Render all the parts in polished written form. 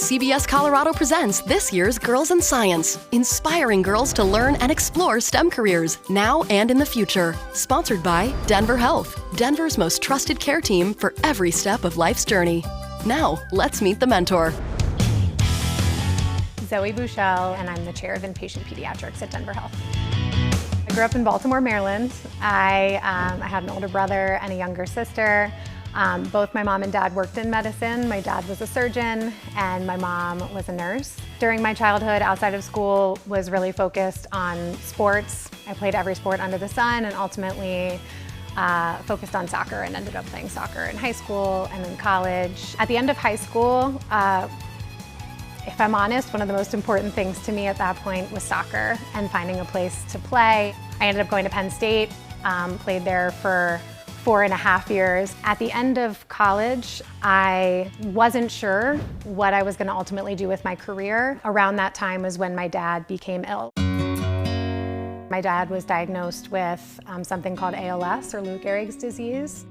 CBS Colorado presents this year's Girls in Science, inspiring girls to learn and explore STEM careers, now and in the future. Sponsored by Denver Health, Denver's most trusted care team for every step of life's journey. Now, let's meet the mentor. Zoe Bouchelle, and I'm the chair of Inpatient Pediatrics at Denver Health. I grew up in Baltimore, Maryland. I had an older brother and a younger sister. Both my mom and dad worked in medicine. My dad was a surgeon and my mom was a nurse. During my childhood, outside of school, was really focused on sports. I played every sport under the sun and ultimately focused on soccer and ended up playing soccer in high school and in college. At the end of high school, if I'm honest, one of the most important things to me at that point was soccer and finding a place to play. I ended up going to Penn State, played there for 4.5 years. At the end of college, I wasn't sure what I was going to ultimately do with my career. Around that time was when my dad became ill. My dad was diagnosed with something called ALS, or Lou Gehrig's disease.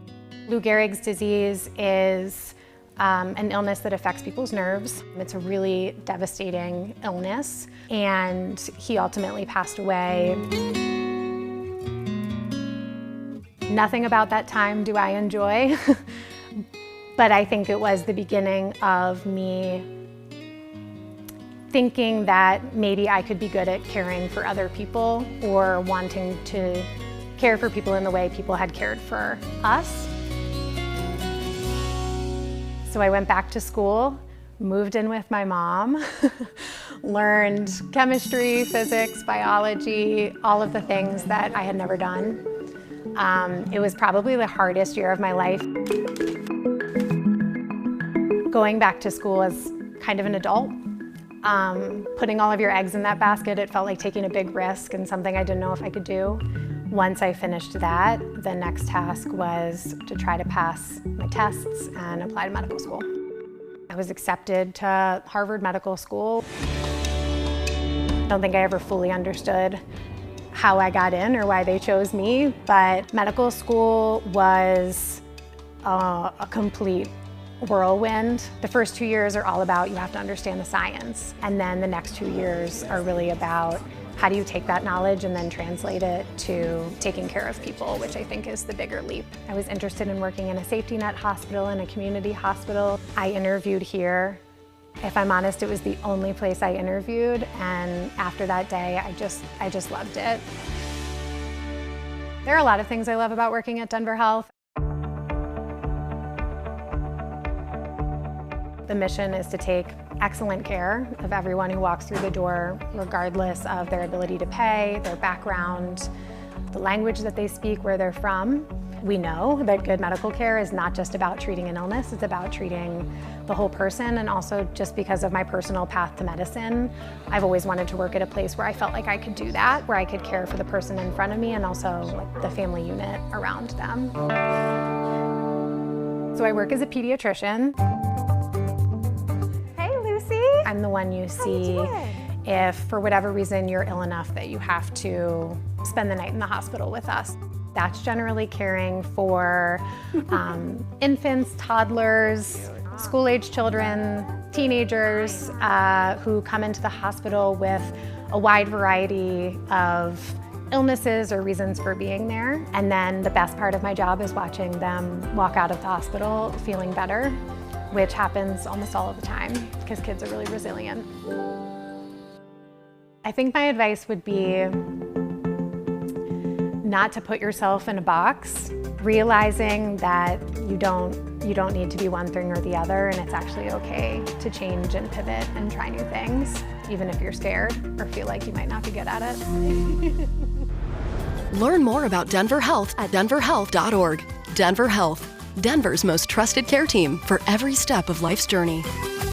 Lou Gehrig's disease is an illness that affects people's nerves. It's a really devastating illness, and he ultimately passed away. Nothing about that time do I enjoy, but I think it was the beginning of me thinking that maybe I could be good at caring for other people or wanting to care for people in the way people had cared for us. So I went back to school, moved in with my mom, learned chemistry, physics, biology, all of the things that I had never done. It was probably the hardest year of my life. Going back to school as kind of an adult, putting all of your eggs in that basket, it felt like taking a big risk and something I didn't know if I could do. Once I finished that, the next task was to try to pass my tests and apply to medical school. I was accepted to Harvard Medical School. I don't think I ever fully understood how I got in or why they chose me, but medical school was a complete whirlwind. The first 2 years are all about you have to understand the science, and then the next 2 years are really about how do you take that knowledge and then translate it to taking care of people, which I think is the bigger leap. I was interested in working in a safety net hospital and a community hospital. I interviewed here. If I'm honest, it was the only place I interviewed, and after that day, I just loved it. There are a lot of things I love about working at Denver Health. The mission is to take excellent care of everyone who walks through the door, regardless of their ability to pay, their background, the language that they speak, where they're from. We know that good medical care is not just about treating an illness, it's about treating the whole person. And also, just because of my personal path to medicine, I've always wanted to work at a place where I felt like I could do that, where I could care for the person in front of me and also like the family unit around them. So I work as a pediatrician. I'm the one you see if, for whatever reason, you're ill enough that you have to spend the night in the hospital with us. That's generally caring for infants, toddlers, school-age children, teenagers who come into the hospital with a wide variety of illnesses or reasons for being there. And then the best part of my job is watching them walk out of the hospital feeling better, which happens almost all of the time because kids are really resilient. I think my advice would be not to put yourself in a box, realizing that you don't need to be one thing or the other, and it's actually okay to change and pivot and try new things, even if you're scared or feel like you might not be good at it. Learn more about Denver Health at denverhealth.org. Denver Health, Denver's most trusted care team for every step of life's journey.